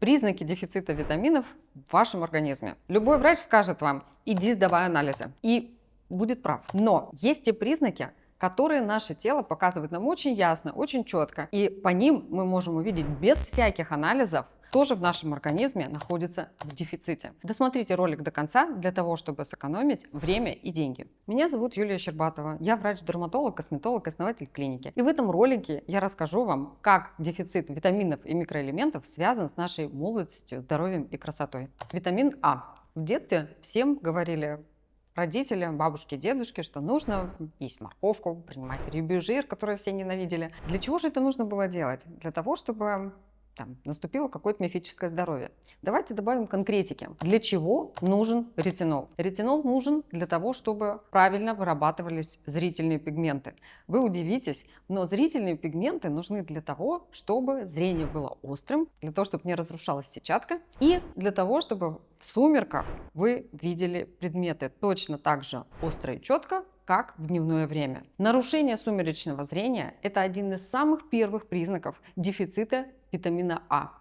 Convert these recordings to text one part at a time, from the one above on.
Признаки дефицита витаминов в вашем организме. Любой врач скажет вам: иди сдавай анализы. И будет прав. Но есть те признаки, которые наше тело показывает нам очень ясно, очень четко. И по ним мы можем увидеть без всяких анализов, тоже в нашем организме находится в дефиците. Досмотрите ролик до конца для того, чтобы сэкономить время и деньги. Меня зовут Юлия Щербатова. Я врач-дерматолог, косметолог, основатель клиники. И в этом ролике я расскажу вам, как дефицит витаминов и микроэлементов связан с нашей молодостью, здоровьем и красотой. Витамин А. В детстве всем говорили родители, бабушки, дедушки, что нужно есть морковку, принимать рыбий жир, который все ненавидели. Для чего же это нужно было делать? Для того, чтобы наступило какое-то мифическое здоровье. Давайте добавим конкретики. Для чего нужен ретинол? Ретинол нужен для того, чтобы правильно вырабатывались зрительные пигменты. Вы удивитесь, но зрительные пигменты нужны для того, чтобы зрение было острым, для того, чтобы не разрушалась сетчатка, и для того, чтобы в сумерках вы видели предметы точно так же остро и четко, как в дневное время. Нарушение сумеречного зрения – это один из самых первых признаков дефицита витамина А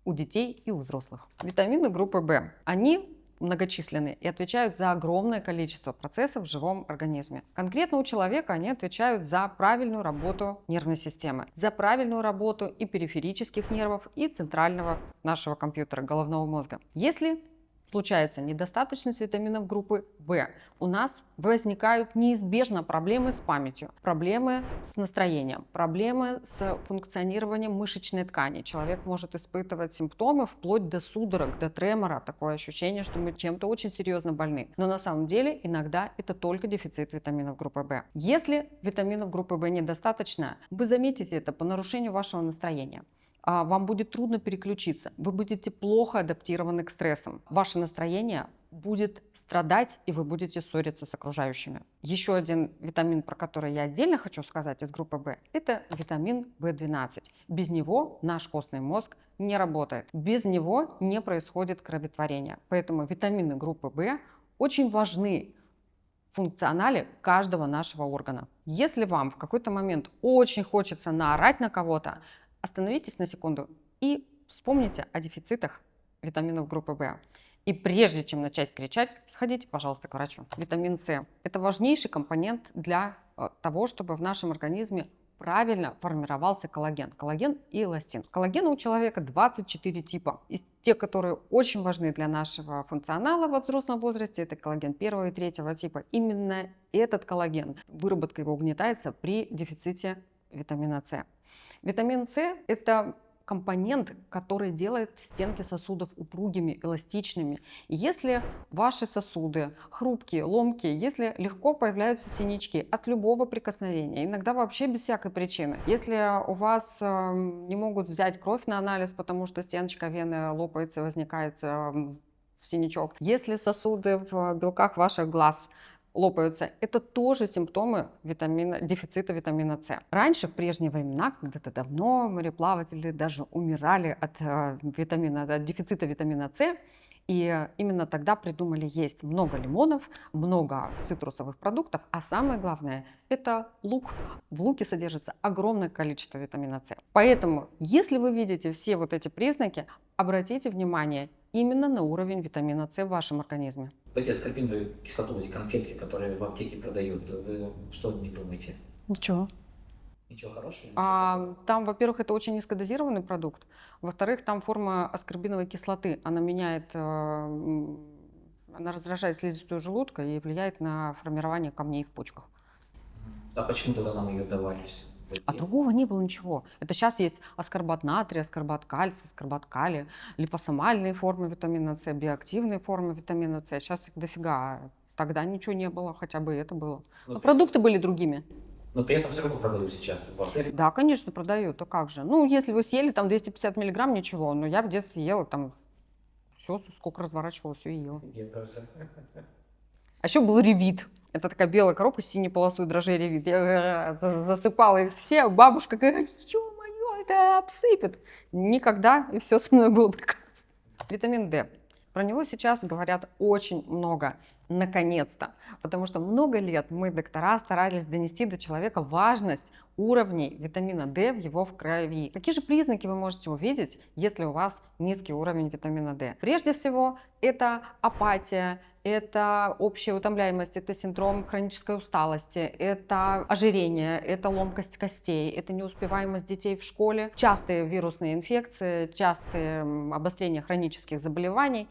у детей и у взрослых. Витамины группы В. Они многочисленны и отвечают за огромное количество процессов в живом организме. Конкретно у человека они отвечают за правильную работу нервной системы, за правильную работу и периферических нервов, и центрального нашего компьютера, головного мозга. Если случается недостаточность витаминов группы В, у нас возникают неизбежно проблемы с памятью, проблемы с настроением, проблемы с функционированием мышечной ткани. Человек может испытывать симптомы вплоть до судорог, до тремора, такое ощущение, что мы чем-то очень серьезно больны. Но на самом деле иногда это только дефицит витаминов группы В. Если витаминов группы В недостаточно, вы заметите это по нарушению вашего настроения. Вам будет трудно переключиться, вы будете плохо адаптированы к стрессам, ваше настроение будет страдать, и вы будете ссориться с окружающими. Еще один витамин, про который я отдельно хочу сказать из группы В, это витамин В12. Без него наш костный мозг не работает, без него не происходит кроветворение. Поэтому витамины группы В очень важны в функционале каждого нашего органа. Если вам в какой-то момент очень хочется наорать на кого-то, остановитесь на секунду и вспомните о дефицитах витаминов группы В. И прежде чем начать кричать, сходите, пожалуйста, к врачу. Витамин С – это важнейший компонент для того, чтобы в нашем организме правильно формировался коллаген. Коллаген и эластин. Коллагена у человека 24 типа. Из тех, которые очень важны для нашего функционала во взрослом возрасте, это коллаген 1 и 3 типа. Именно этот коллаген, выработка его угнетается при дефиците витамина С. Витамин С – это компонент, который делает стенки сосудов упругими, эластичными. И если ваши сосуды хрупкие, ломкие, если легко появляются синячки от любого прикосновения, иногда вообще без всякой причины, если у вас не могут взять кровь на анализ, потому что стеночка вены лопается, возникает синячок, если сосуды в белках ваших глаз лопаются, это тоже симптомы дефицита витамина С. Раньше, в прежние времена, когда-то давно, мореплаватели даже умирали от дефицита витамина С, и именно тогда придумали есть много лимонов, много цитрусовых продуктов, а самое главное – это лук. В луке содержится огромное количество витамина С. Поэтому, если вы видите все вот эти признаки, обратите внимание именно на уровень витамина С в вашем организме. Эти аскорбиновую кислоту, эти конфетки, которые в аптеке продают, вы что не думаете? Ничего. Ничего хорошего? Там, во-первых, это очень низкодозированный продукт. Во-вторых, там форма аскорбиновой кислоты. Она раздражает слизистую желудка и влияет на формирование камней в почках. А почему тогда нам ее давали? А другого не было ничего. Это сейчас есть аскорбат натрия, аскорбат кальция, аскорбат калия, липосомальные формы витамина С, биоактивные формы витамина С. Сейчас их дофига. Тогда ничего не было, хотя бы это было. Но продукты были другими. Но при этом все равно продают сейчас в аптеке? Да, конечно, продают. А как же? Ну, если вы съели там 250 миллиграмм, ничего. Но я в детстве ела там все, сколько разворачивала, все и ела. А еще был ревит. Это такая белая коробка с синей полосой дрожжей ревит. Я засыпала их все, бабушка говорит: ё-моё, это обсыпет. Никогда, и все со мной было прекрасно. Витамин D. Про него сейчас говорят очень много. Наконец-то. Потому что много лет мы, доктора, старались донести до человека важность уровней витамина D в его в крови. Какие же признаки вы можете увидеть, если у вас низкий уровень витамина D? Прежде всего, это апатия, это общая утомляемость, это синдром хронической усталости, это ожирение, это ломкость костей, это неуспеваемость детей в школе, частые вирусные инфекции, частые обострения хронических заболеваний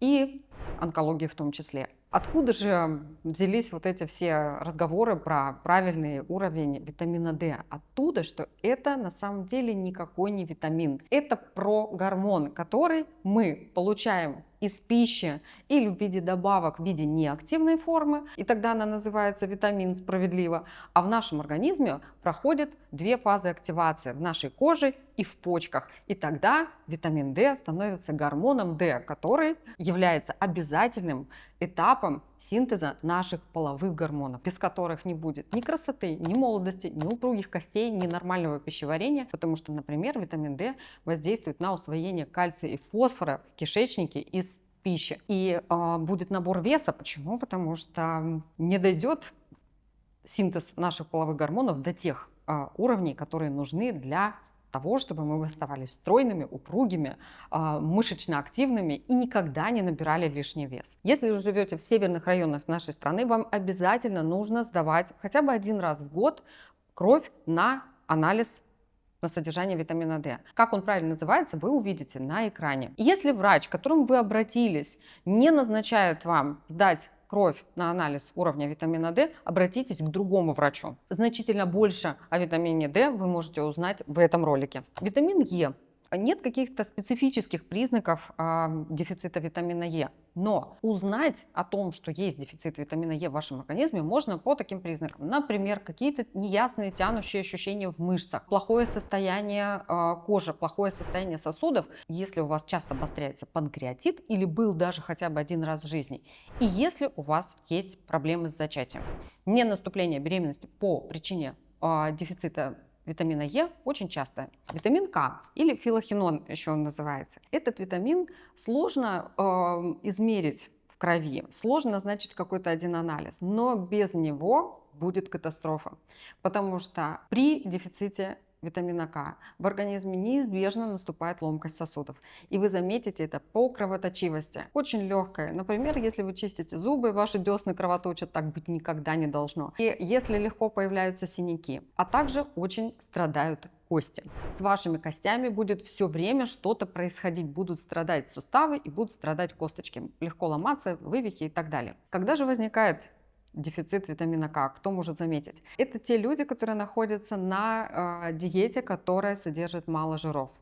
и онкологии в том числе. Откуда же взялись вот эти все разговоры про правильный уровень витамина D? Оттуда, что это на самом деле никакой не витамин. Это прогормон, который мы получаем из пищи или в виде добавок в виде неактивной формы, и тогда она называется витамин справедливо, а в нашем организме проходят две фазы активации в нашей коже и в почках, и тогда витамин D становится гормоном D, который является обязательным этапом синтеза наших половых гормонов, без которых не будет ни красоты, ни молодости, ни упругих костей, ни нормального пищеварения, потому что, например, витамин D воздействует на усвоение кальция и фосфора в кишечнике из пищи. И будет набор веса. Почему? Потому что не дойдет синтез наших половых гормонов до тех уровней, которые нужны для того, чтобы мы оставались стройными, упругими, мышечно активными и никогда не набирали лишний вес. Если вы живете в северных районах нашей страны, вам обязательно нужно сдавать хотя бы один раз в год кровь на анализ на содержание витамина D. Как он правильно называется, вы увидите на экране. И если врач, к которому вы обратились, не назначает вам сдать кровь на анализ уровня витамина D, обратитесь к другому врачу. Значительно больше о витамине D вы можете узнать в этом ролике. Витамин Е. Нет каких-то специфических признаков дефицита витамина Е, но узнать о том, что есть дефицит витамина Е в вашем организме, можно по таким признакам. Например, какие-то неясные тянущие ощущения в мышцах, плохое состояние кожи, плохое состояние сосудов, если у вас часто обостряется панкреатит или был даже хотя бы один раз в жизни, и если у вас есть проблемы с зачатием. Не наступление беременности по причине дефицита витамина Е очень часто. Витамин К или филохинон еще он называется. Этот витамин сложно измерить в крови, сложно назначить какой-то один анализ, но без него будет катастрофа, потому что при дефиците витамина К в организме неизбежно наступает ломкость сосудов. И вы заметите это по кровоточивости. Очень легкая. Например, если вы чистите зубы, ваши десны кровоточат, так быть никогда не должно. И если легко появляются синяки, а также очень страдают кости. С вашими костями будет все время что-то происходить. Будут страдать суставы и будут страдать косточки. Легко ломаться, вывихи и так далее. Когда же возникает дефицит витамина К? Кто может заметить? Это те люди, которые находятся на диете, которая содержит мало жиров.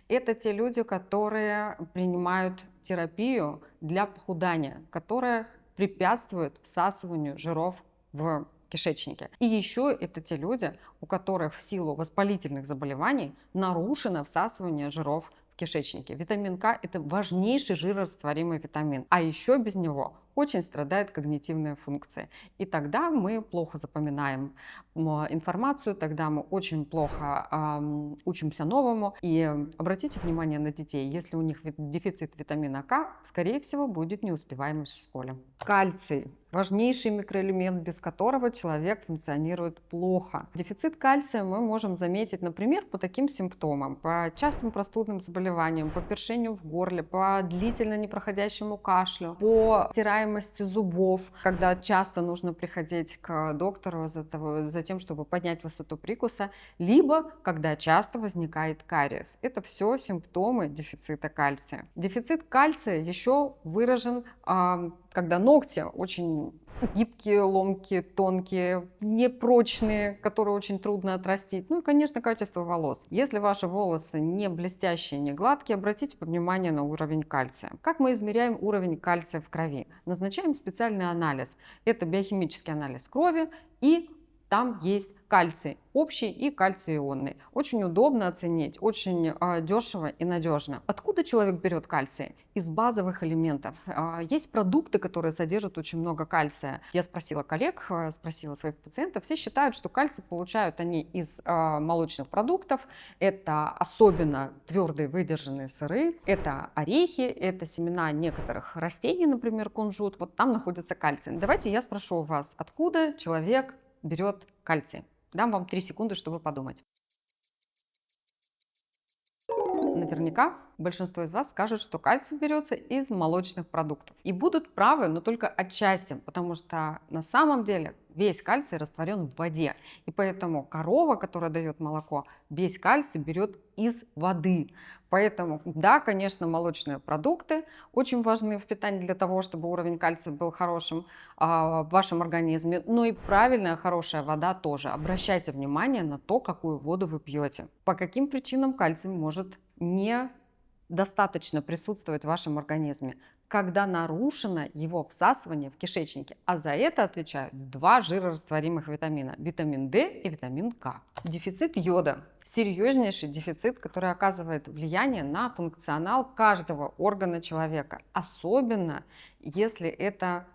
Это те люди, которые принимают терапию для похудания, которая препятствует всасыванию жиров в кишечнике. И еще это те люди, у которых в силу воспалительных заболеваний нарушено всасывание жиров в кишечнике. Витамин К – это важнейший жирорастворимый витамин, а еще без него очень страдает когнитивная функция. И тогда мы плохо запоминаем информацию, тогда мы очень плохо учимся новому. И обратите внимание на детей, если у них дефицит витамина К, скорее всего, будет неуспеваемость в школе. Кальций – важнейший микроэлемент, без которого человек функционирует плохо. Дефицит кальция мы можем заметить, например, по таким симптомам: по частым простудным заболеваниям, по першению в горле, по длительно непроходящему кашлю, по стираемости зубов, когда часто нужно приходить к доктору за тем, чтобы поднять высоту прикуса, либо когда часто возникает кариес. Это все симптомы дефицита кальция. Дефицит кальция еще выражен, когда ногти очень гибкие, ломкие, тонкие, непрочные, которые очень трудно отрастить. Ну и, конечно, качество волос. Если ваши волосы не блестящие, не гладкие, обратите внимание на уровень кальция. Как мы измеряем уровень кальция в крови? Назначаем специальный анализ. Это биохимический анализ крови, и там есть кальций общий и кальций ионный. Очень удобно оценить, очень дешево и надежно. Откуда человек берет кальций? Из базовых элементов. Есть продукты, которые содержат очень много кальция. Я спросила коллег, спросила своих пациентов. Все считают, что кальций получают они из молочных продуктов. Это особенно твердые выдержанные сыры, это орехи, это семена некоторых растений, например, кунжут. Вот там находится кальций. Давайте я спрошу у вас, откуда человек берет кальций? Дам вам 3 секунды, чтобы подумать. Наверняка большинство из вас скажут, что кальций берется из молочных продуктов. И будут правы, но только отчасти, потому что на самом деле весь кальций растворен в воде. И поэтому корова, которая дает молоко, весь кальций берет из воды. Поэтому, да, конечно, молочные продукты очень важны в питании для того, чтобы уровень кальция был хорошим в вашем организме. Но и правильная, хорошая вода тоже. Обращайте внимание на то, какую воду вы пьете. По каким причинам кальций может недостаточно присутствовать в вашем организме, когда нарушено его всасывание в кишечнике. А за это отвечают 2 жирорастворимых витамина – витамин D и витамин К. Дефицит йода – серьезнейший дефицит, который оказывает влияние на функционал каждого органа человека, особенно если это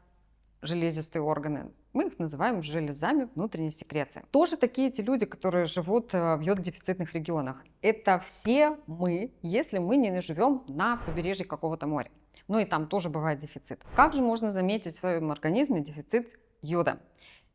железистые органы. Мы их называем железами внутренней секреции. Тоже такие эти люди, которые живут в йододефицитных регионах. Это все мы, если мы не живем на побережье какого-то моря. Ну и там тоже бывает дефицит. Как же можно заметить в своем организме дефицит йода?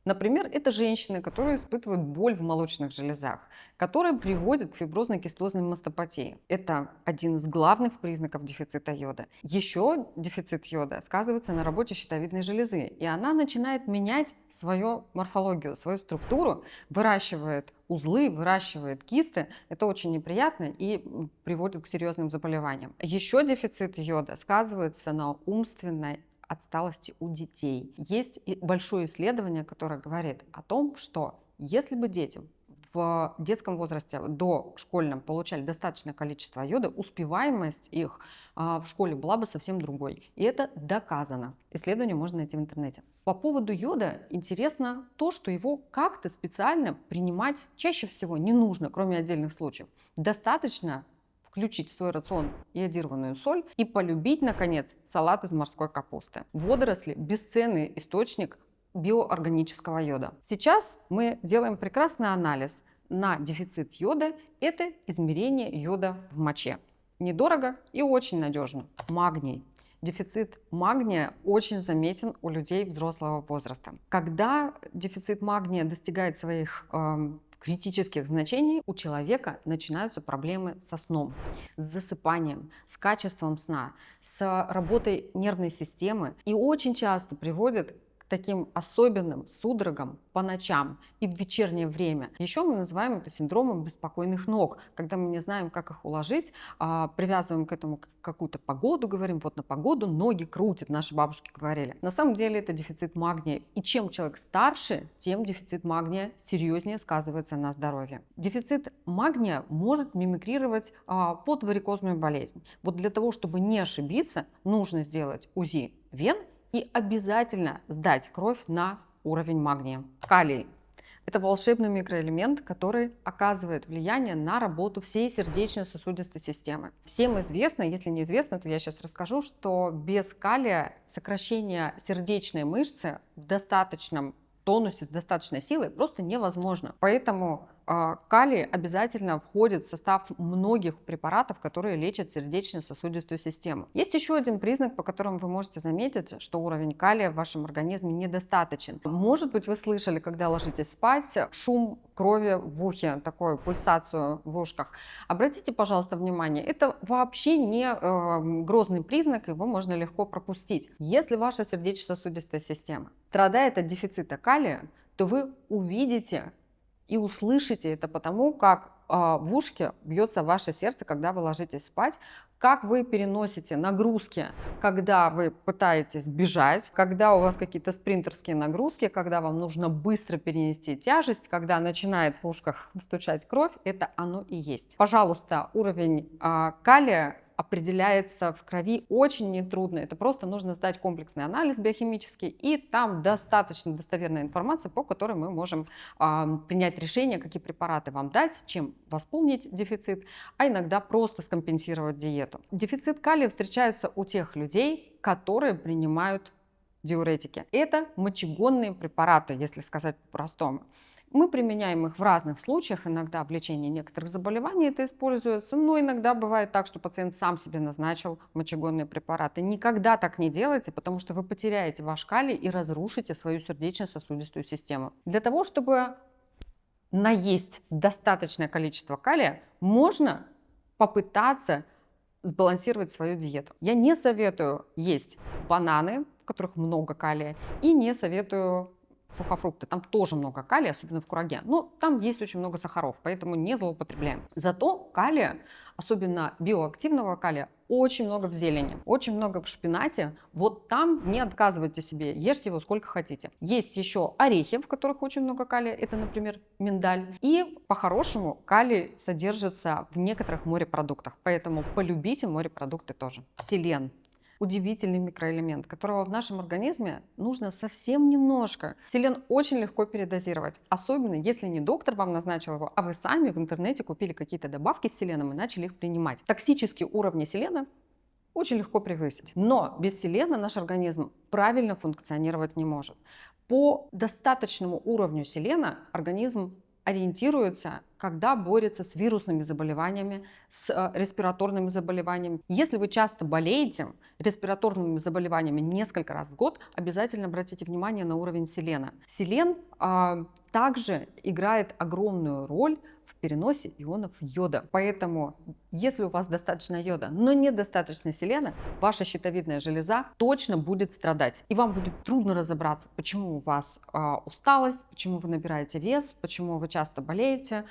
Например, это женщины, которые испытывают боль в молочных железах, которая приводит к фиброзно-кистозной мастопатии. Это один из главных признаков дефицита йода. Еще дефицит йода сказывается на работе щитовидной железы, и она начинает менять свою морфологию, свою структуру, выращивает узлы, выращивает кисты. Это очень неприятно и приводит к серьезным заболеваниям. Еще дефицит йода сказывается на умственной отсталости у детей. Есть большое исследование, которое говорит о том, что если бы детям в детском возрасте, до школьном, получали достаточное количество йода, успеваемость их в школе была бы совсем другой. И это доказано. Исследование можно найти в интернете. По поводу йода интересно то, что его как-то специально принимать чаще всего не нужно, кроме отдельных случаев. Достаточно включить в свой рацион йодированную соль и полюбить, наконец, салат из морской капусты. Водоросли – бесценный источник биоорганического йода. Сейчас мы делаем прекрасный анализ на дефицит йода. Это измерение йода в моче. Недорого и очень надежно. Магний. Дефицит магния очень заметен у людей взрослого возраста. Когда дефицит магния достигает своих критических значений, у человека начинаются проблемы со сном, с засыпанием, с качеством сна, с работой нервной системы и очень часто приводит к таким особенным судорогам по ночам и в вечернее время. Еще мы называем это синдромом беспокойных ног, когда мы не знаем, как их уложить, привязываем к этому какую-то погоду, говорим, вот на погоду ноги крутят, наши бабушки говорили. На самом деле это дефицит магния. И чем человек старше, тем дефицит магния серьезнее сказывается на здоровье. Дефицит магния может мимикрировать под варикозную болезнь. Вот для того, чтобы не ошибиться, нужно сделать УЗИ вен и обязательно сдать кровь на уровень магния. Калий. Это волшебный микроэлемент, который оказывает влияние на работу всей сердечно-сосудистой системы. Всем известно, если не известно, то я сейчас расскажу, что без калия сокращение сердечной мышцы в достаточном тонусе, с достаточной силой просто невозможно. Поэтому калий обязательно входит в состав многих препаратов, которые лечат сердечно-сосудистую систему. Есть еще один признак, по которому вы можете заметить, что уровень калия в вашем организме недостаточен. Может быть, вы слышали, когда ложитесь спать, шум крови в ухе, такую пульсацию в ушках. Обратите, пожалуйста, внимание, это вообще не грозный признак, его можно легко пропустить. Если ваша сердечно-сосудистая система страдает от дефицита калия, то вы увидите и услышите это потому, как в ушке бьется ваше сердце, когда вы ложитесь спать, как вы переносите нагрузки, когда вы пытаетесь бежать, когда у вас какие-то спринтерские нагрузки, когда вам нужно быстро перенести тяжесть, когда начинает в ушках стучать кровь, это оно и есть. Пожалуйста, уровень калия определяется в крови очень нетрудно. Это просто нужно сдать комплексный анализ биохимический, и там достаточно достоверная информация, по которой мы можем принять решение, какие препараты вам дать, чем восполнить дефицит, а иногда просто скомпенсировать диету. Дефицит калия встречается у тех людей, которые принимают диуретики. Это мочегонные препараты, если сказать по-простому. Мы применяем их в разных случаях, иногда в лечении некоторых заболеваний это используется, но иногда бывает так, что пациент сам себе назначил мочегонные препараты. Никогда так не делайте, потому что вы потеряете ваш калий и разрушите свою сердечно-сосудистую систему. Для того, чтобы наесть достаточное количество калия, можно попытаться сбалансировать свою диету. Я не советую есть бананы, в которых много калия, и не советую сухофрукты. Там тоже много калия, особенно в кураге. Но там есть очень много сахаров, поэтому не злоупотребляем. Зато калия, особенно биоактивного калия, очень много в зелени, очень много в шпинате. Вот там не отказывайте себе, ешьте его сколько хотите. Есть еще орехи, в которых очень много калия. Это, например, миндаль. И по-хорошему калий содержится в некоторых морепродуктах. Поэтому полюбите морепродукты тоже. Селен. Удивительный микроэлемент, которого в нашем организме нужно совсем немножко. Селен очень легко передозировать, особенно если не доктор вам назначил его, а вы сами в интернете купили какие-то добавки с селеном и начали их принимать. Токсические уровни селена очень легко превысить. Но без селена наш организм правильно функционировать не может. По достаточному уровню селена организм ориентируется, когда борется с вирусными заболеваниями, с респираторными заболеваниями. Если вы часто болеете респираторными заболеваниями несколько раз в год, обязательно обратите внимание на уровень селена. Селен также играет огромную роль в переносе ионов йода. Поэтому, если у вас достаточно йода, но недостаточно селена, ваша щитовидная железа точно будет страдать. И вам будет трудно разобраться, почему у вас усталость, почему вы набираете вес, почему вы часто болеете,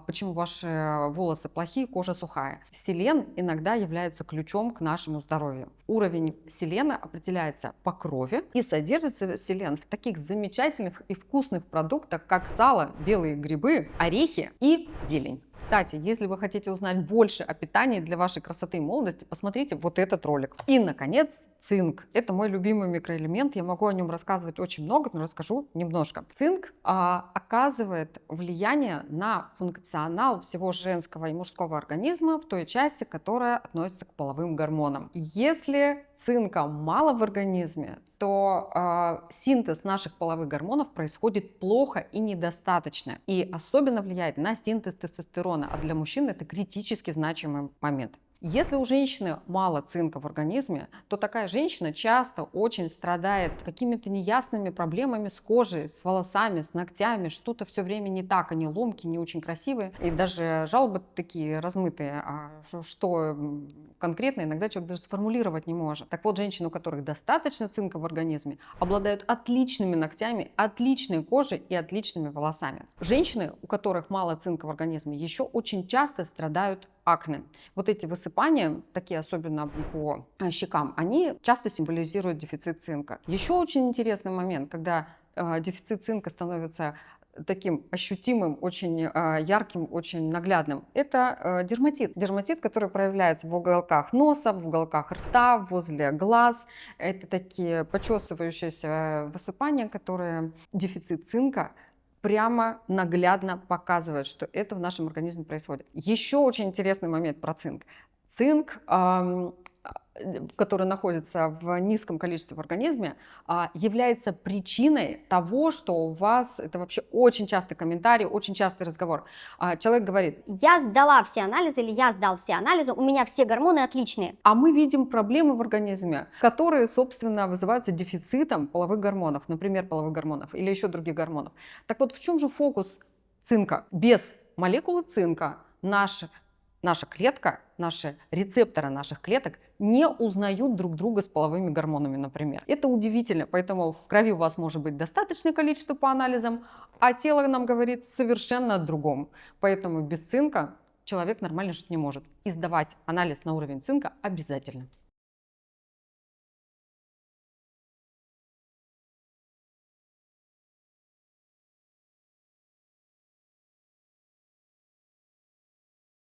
почему ваши волосы плохие, кожа сухая. Селен иногда является ключом к нашему здоровью. Уровень селена определяется по крови, и содержится селен в таких замечательных и вкусных продуктах, как сало, белые грибы, орехи и зелень. Кстати, если вы хотите узнать больше о питании для вашей красоты и молодости, посмотрите вот этот ролик. И, наконец, цинк. Это мой любимый микроэлемент. Я могу о нем рассказывать очень много, но расскажу немножко. Цинк оказывает влияние на функционал всего женского и мужского организма в той части, которая относится к половым гормонам. Если цинка мало в организме, то синтез наших половых гормонов происходит плохо и недостаточно. И особенно влияет на синтез тестостерона. А для мужчин это критически значимый момент. Если у женщины мало цинка в организме, то такая женщина часто очень страдает какими-то неясными проблемами с кожей, с волосами, с ногтями. Что-то все время не так, они ломкие, не очень красивые. И даже жалобы такие размытые, что конкретно иногда человек даже сформулировать не может. Так вот, женщины, у которых достаточно цинка в организме, обладают отличными ногтями, отличной кожей и отличными волосами. Женщины, у которых мало цинка в организме, еще очень часто страдают акне. Вот эти высыпания, такие особенно по щекам, они часто символизируют дефицит цинка. Еще очень интересный момент, когда дефицит цинка становится таким ощутимым, очень ярким, очень наглядным. Это дерматит. Дерматит, который проявляется в уголках носа, в уголках рта, возле глаз. Это такие почесывающиеся высыпания, которые дефицит цинка прямо наглядно показывает, что это в нашем организме происходит. Еще очень интересный момент про цинк. Цинк, который находится в низком количестве в организме, является причиной того, что у вас, это вообще очень частый комментарий, очень частый разговор. Человек говорит: я сдала все анализы или я сдал все анализы, у меня все гормоны отличные. А мы видим проблемы в организме, которые, собственно, вызываются дефицитом половых гормонов, например, половых гормонов или еще других гормонов. Так вот, в чем же фокус цинка? Без молекулы цинка наша клетка, наши рецепторы наших клеток не узнают друг друга с половыми гормонами, например. Это удивительно, поэтому в крови у вас может быть достаточное количество по анализам, а тело нам говорит совершенно о другом. Поэтому без цинка человек нормально жить не может. И сдавать анализ на уровень цинка обязательно.